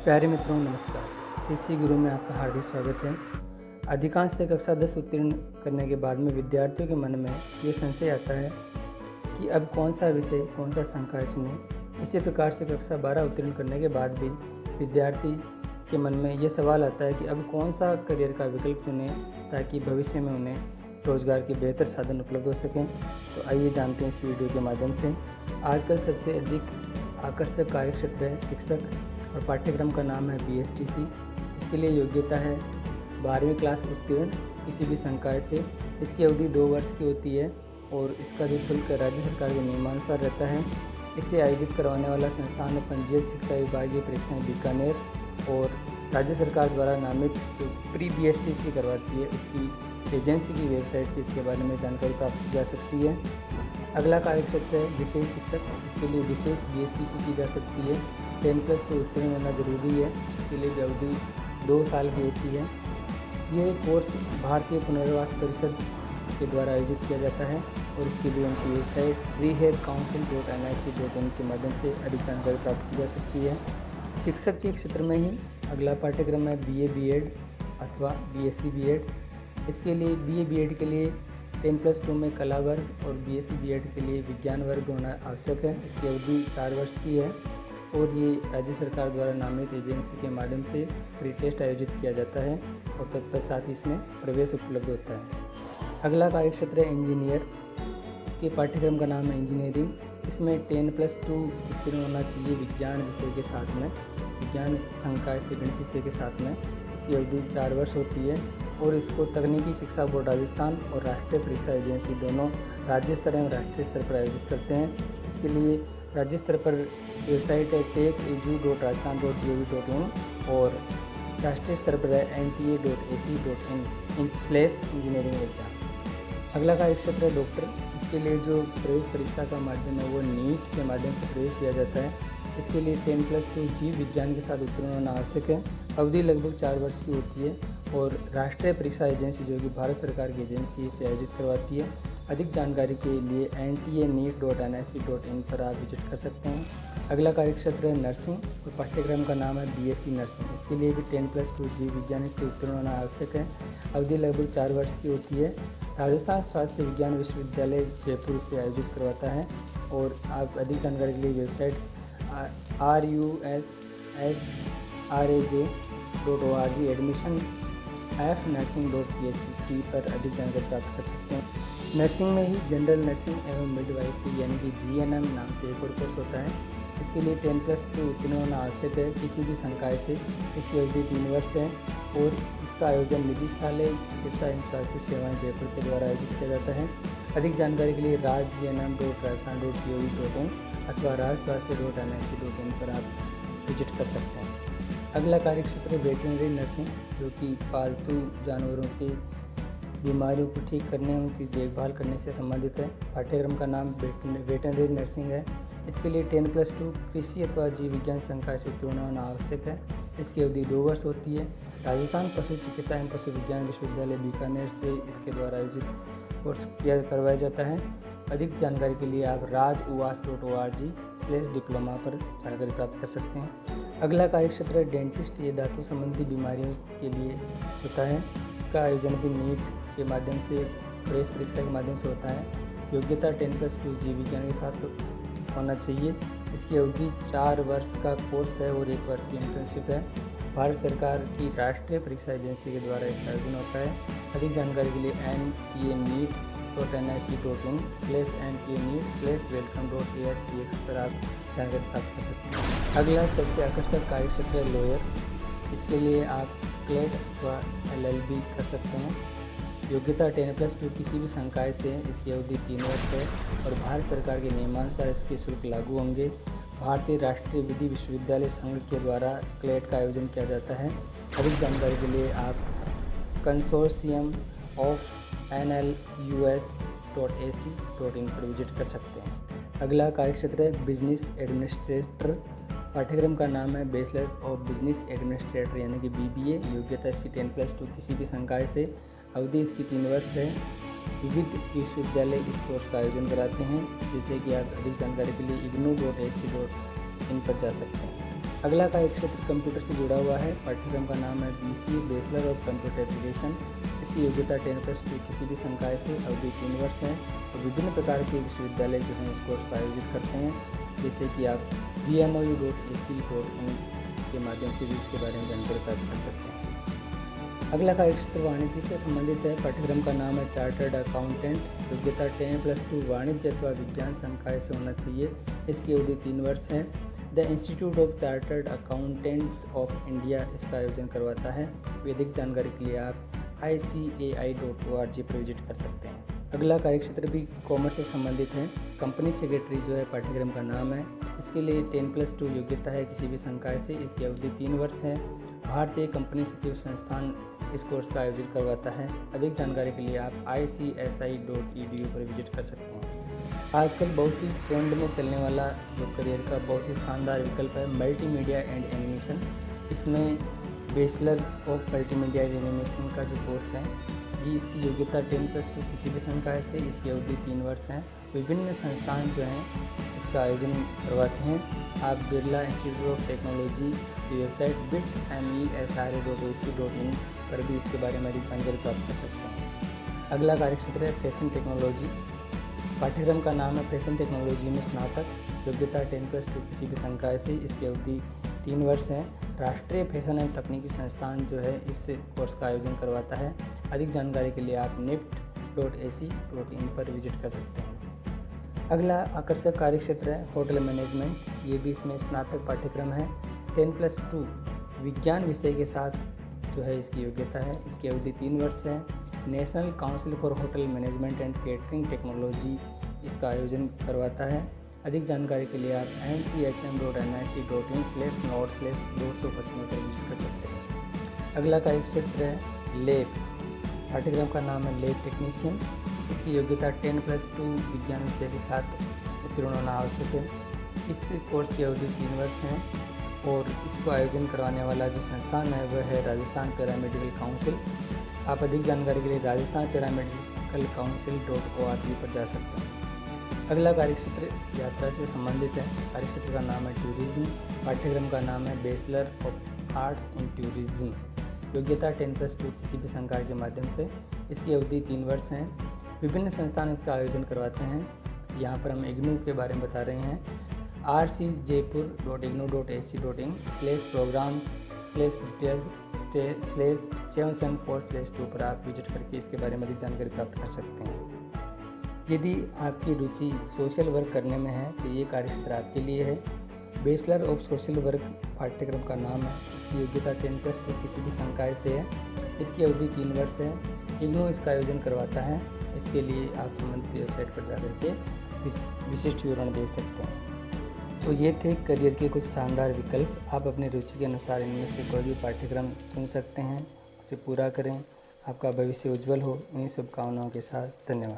प्यारे मित्रों नमस्कार। सीसी गुरु में आपका हार्दिक स्वागत है। अधिकांशतः कक्षा 10 उत्तीर्ण करने के बाद में विद्यार्थियों के मन में ये संशय आता है कि अब कौन सा विषय कौन सा संकाय चुनें। इसी प्रकार से कक्षा 12 उत्तीर्ण करने के बाद भी विद्यार्थी के मन में ये सवाल आता है कि अब कौन सा करियर का विकल्प चुनें ताकि भविष्य में उन्हें रोजगार के बेहतर साधन उपलब्ध हो सकें। तो आइए जानते हैं इस वीडियो के माध्यम से। आजकल सबसे अधिक आकर्षक कार्यक्षेत्र है शिक्षक और पाठ्यक्रम का नाम है BSTC। इसके लिए योग्यता है 12वीं क्लास उत्तीर्ण किसी भी संकाय से। इसकी अवधि 2 वर्ष की होती है और इसका जो शुल्क राज्य सरकार के नियमानुसार रहता है। इसे आयोजित करवाने वाला संस्थान है पंजीयक शिक्षा विभागीय परीक्षाएं बीकानेर, और राज्य सरकार द्वारा नामित जो प्री BSTC करवाती है उसकी एजेंसी की वेबसाइट से इसके बारे में जानकारी प्राप्त की जा सकती है। अगला कार्यक्षेत्र है विशेष शिक्षक। इसके लिए विशेष BSTC की जा सकती है। 10+2 उत्तीर्ण होना जरूरी है। इसके लिए अवधि 2 साल की होती है। ये कोर्स भारतीय पुनर्वास परिषद के द्वारा आयोजित किया जाता है और इसके लिए उनकी वेबसाइट rehabcouncil.nic.in के माध्यम से अधिक जानकारी प्राप्त की जा सकती है। शिक्षक के क्षेत्र में ही अगला पाठ्यक्रम है BA B.Ed अथवा BSc B.Ed। इसके लिए BA B.Ed के लिए 10+2 में कला वर्ग और BSc B.Ed के लिए विज्ञान वर्ग होना आवश्यक है। इसकी अवधि 4 वर्ष की है और ये राज्य सरकार द्वारा नामित एजेंसी के माध्यम से प्री टेस्ट आयोजित किया जाता है और तत्पश्चात इसमें प्रवेश उपलब्ध होता है। अगला कार्यक्षेत्र है इंजीनियर। इसके पाठ्यक्रम का नाम है इंजीनियरिंग। इसमें 10+2 उत्तीर्ण होना चाहिए विज्ञान विषय के साथ में, विज्ञान संकाय से गणित विषय के साथ में। इसकी अवधि 4 वर्ष होती है और इसको तकनीकी शिक्षा बोर्ड राजस्थान और राष्ट्रीय परीक्षा एजेंसी दोनों राज्य स्तर एवं राष्ट्रीय स्तर पर आयोजित करते हैं। इसके लिए राज्य स्तर पर वेबसाइट है techedu.rajasthan.gov.in और राष्ट्रीय स्तर पर है nta.ac.in/engineering एग्जाम। अगला कार्यक्षेत्र है डॉक्टर। इसके लिए जो प्रवेश परीक्षा का माध्यम है वो नीट के माध्यम से प्रवेश दिया जाता है। इसके लिए 10+2 जीव विज्ञान के साथ उत्तीर्ण होना आवश्यक है। अवधि लगभग 4 वर्ष की होती है और राष्ट्रीय परीक्षा एजेंसी जो कि भारत सरकार की एजेंसी इसे आयोजित करवाती है। अधिक जानकारी के लिए nta.neet.nic.in पर आप विजिट कर सकते हैं। अगला कार्यक्षेत्र है नर्सिंग और पाठ्यक्रम का नाम है BSc नर्सिंग। इसके लिए भी 10+2 जीव विज्ञान से उत्तीर्ण होना आवश्यक है। अवधि लगभग 4 वर्ष की होती है। राजस्थान स्वास्थ्य विज्ञान विश्वविद्यालय जयपुर इसे आयोजित करवाता है और आप अधिक जानकारी के लिए वेबसाइट rushraj.org एडमिशन fnursing.php पर अधिक जानकारी प्राप्त कर सकते हैं। नर्सिंग में ही जनरल नर्सिंग एवं मिडवाइफरी यानी कि GNM नाम से एक और कोर्स होता है। इसके लिए 10+2 उत्तीर्ण होना आवश्यक है किसी भी संकाय से। इसकी अवधि 3 वर्ष है और इसका आयोजन निदेशालय चिकित्सा एवं स्वास्थ्य सेवाएं जयपुर के द्वारा आयोजित किया जाता है। अधिक जानकारी के लिए rajgnm.rajasthan.gov.in अथवा rajswasthya.nic.in पर आप विजिट कर सकते हैं। अगला कार्यक्षेत्र वेटरनरी नर्सिंग जो कि पालतू जानवरों की बीमारियों को ठीक करने उनकी देखभाल करने से संबंधित है। पाठ्यक्रम का नाम वेटरनरी नर्सिंग है। इसके लिए 10+2 कृषि अथवा जीव विज्ञान संकाय से उत्तीर्ण होना आवश्यक है। इसकी अवधि 2 वर्ष होती है। राजस्थान पशु चिकित्सा एवं पशु विज्ञान विश्वविद्यालय बीकानेर से इसके द्वारा आयोजित कोर्स करवाया जाता है। अधिक जानकारी के लिए आप rajuvas.org/diploma पर जानकारी प्राप्त कर सकते हैं। अगला कार्यक्षेत्र है डेंटिस्ट। ये दांतों संबंधी बीमारियों के लिए होता है। इसका आयोजन भी नीट के माध्यम से प्रवेश परीक्षा के माध्यम से होता है। योग्यता 10+2 जीव विज्ञान के साथ होना चाहिए। इसकी अवधि 4 वर्ष का कोर्स है और 1 वर्ष की इंटर्नशिप है। भारत सरकार की राष्ट्रीय परीक्षा एजेंसी के द्वारा इसका आयोजन होता है। अधिक जानकारी के लिए nta.neet.nic.in/nta.neet/welcome.aspx पर आप जानकारी प्राप्त कर सकते हैं। अगला सबसे आकर्षक कार्यक्षेत्र है लॉयर। इसके लिए आप क्लेट अथवा LLB कर सकते हैं। योग्यता 10+2 किसी भी संकाय से। इसकी अवधि 3 वर्ष है और भारत सरकार के नियमानुसार इसके शुल्क लागू होंगे। भारतीय राष्ट्रीय विधि विश्वविद्यालय संघ के द्वारा क्लेट का आयोजन किया जाता है। अधिक जानकारी के लिए आप कंसोर्शियम ऑफ NLUS.ac.in पर विजिट कर सकते हैं। अगला कार्यक्षेत्र है बिजनेस एडमिनिस्ट्रेटर। पाठ्यक्रम का नाम है बैचलर ऑफ बिजनेस एडमिनिस्ट्रेटर यानी कि BBA। योग्यता इसकी 10+2 किसी भी संकाय से। अवधि इसकी 3 वर्ष है। विविध विश्वविद्यालय इस कोर्स का आयोजन कराते हैं, जैसे कि आप अधिक जानकारी के लिए ignu.ac.in पर जा सकते हैं। अगला कार्य क्षेत्र कंप्यूटर से जुड़ा हुआ है। पाठ्यक्रम का नाम है BCA bachelor of computer application. इसकी योग्यता 10+2 किसी भी संकाय से, अवधि 3 वर्ष है। और विभिन्न प्रकार के विश्वविद्यालय जो हैं इस कोर्स का आयोजित करते हैं, जैसे कि आप vmou.ac.in के माध्यम से भी इसके बारे में जानकारी प्राप्त कर सकते हैं। अगला कार्य क्षेत्र वाणिज्य से संबंधित है। पाठ्यक्रम का नाम है चार्टर्ड अकाउंटेंट। योग्यता 10+2 वाणिज्य अथवा विज्ञान संकाय से होना चाहिए। इसकी अवधि 3 वर्ष है। The institute of chartered accountants of India इसका आयोजन करवाता है। अधिक जानकारी के लिए आप ICAI.org पर विजिट कर सकते हैं। अगला कार्य क्षेत्र भी कॉमर्स से संबंधित है। कंपनी सेक्रेटरी जो है पाठ्यक्रम का नाम है। इसके लिए 10+2 योग्यता है किसी भी संकाय से। इसकी अवधि 3 वर्ष है। भारतीय कंपनी सचिव संस्थान इस कोर्स का आयोजन करवाता है। अधिक जानकारी के लिए आप ICSI.edu पर विजिट कर सकते हैं। आजकल बहुत ही ट्रेंड में चलने वाला जो करियर का बहुत ही शानदार विकल्प है मल्टीमीडिया एंड एनिमेशन। इसमें bachelor of multimedia and animation का जो कोर्स है ये इसकी योग्यता 10+2 किसी भी संकाय से। इसकी अवधि 3 वर्ष है। विभिन्न संस्थान जो हैं इसका आयोजन करवाते हैं। आप बिरला इंस्टीट्यूट ऑफ टेक्नोलॉजी की वेबसाइट bit.mesra.ac.in पर भी इसके बारे में अधिक जानकारी प्राप्त कर सकते हैं। अगला कार्य क्षेत्र है फैशन टेक्नोलॉजी। पाठ्यक्रम का नाम है फैशन टेक्नोलॉजी में स्नातक। योग्यता 10+2 किसी भी संकाय से। इसकी अवधि 3 वर्ष है। राष्ट्रीय फैशन एवं तकनीकी संस्थान जो है इस कोर्स का आयोजन करवाता है। अधिक जानकारी के लिए आप nipt.ac.in पर विजिट कर सकते हैं। अगला आकर्षक कार्य क्षेत्र है होटल मैनेजमेंट। ये भी इसमें स्नातक पाठ्यक्रम है। 10+2 विज्ञान विषय के साथ जो है इसकी योग्यता है। इसकी अवधि 3 वर्ष है। National council for hotel management and catering technology इसका आयोजन करवाता है। अधिक जानकारी के लिए आप nchm.nic.in/node/225 पर विजिट कर सकते हैं। अगला कार्य क्षेत्र है लैब। पाठ्यक्रम का नाम है लैब टेक्नीशियन। इसकी योग्यता 10+2 विज्ञान विषय के साथ उत्तीर्ण होना आवश्यक है। इस कोर्स की अवधि 3 वर्ष है और इसको आयोजन करवाने वाला जो संस्थान है वह है राजस्थान पैरामेडिकल काउंसिल। आप अधिक जानकारी के लिए राजस्थान पैरामेडिकल काउंसिल.org पर जा सकते हैं। अगला कार्यक्षेत्र यात्रा से संबंधित है। कार्यक्षेत्र का नाम है टूरिज्म। पाठ्यक्रम का नाम है bachelor of arts in tourism. योग्यता 10+2 किसी भी संकाय के माध्यम से। इसकी अवधि 3 वर्ष है। विभिन्न संस्थान इसका आयोजन करवाते हैं। यहाँ पर हम इग्नू के बारे में बता रहे हैं। rcjaipur.ignou.ac.in/programs/details/774/2 पर आप विजिट करके इसके बारे में अधिक जानकारी प्राप्त कर सकते हैं। यदि आपकी रुचि सोशल वर्क करने में है तो ये कार्यक्षेत्र आपके लिए है। बैचलर ऑफ सोशल वर्क पाठ्यक्रम का नाम है। इसकी योग्यता 10+2 किसी भी संकाय से है। इसकी अवधि 3 वर्ष है। इग्नू इसका आयोजन करवाता है। इसके लिए आप संबंधित वेबसाइट पर जाकर के विशिष्ट विवरण देख सकते हैं। तो ये थे करियर के कुछ शानदार विकल्प। आप अपनी रुचि के अनुसार इनमें से कोई भी पाठ्यक्रम चुन सकते हैं, उसे पूरा करें। आपका भविष्य उज्जवल हो। इन्हीं शुभकामनाओं के साथ धन्यवाद।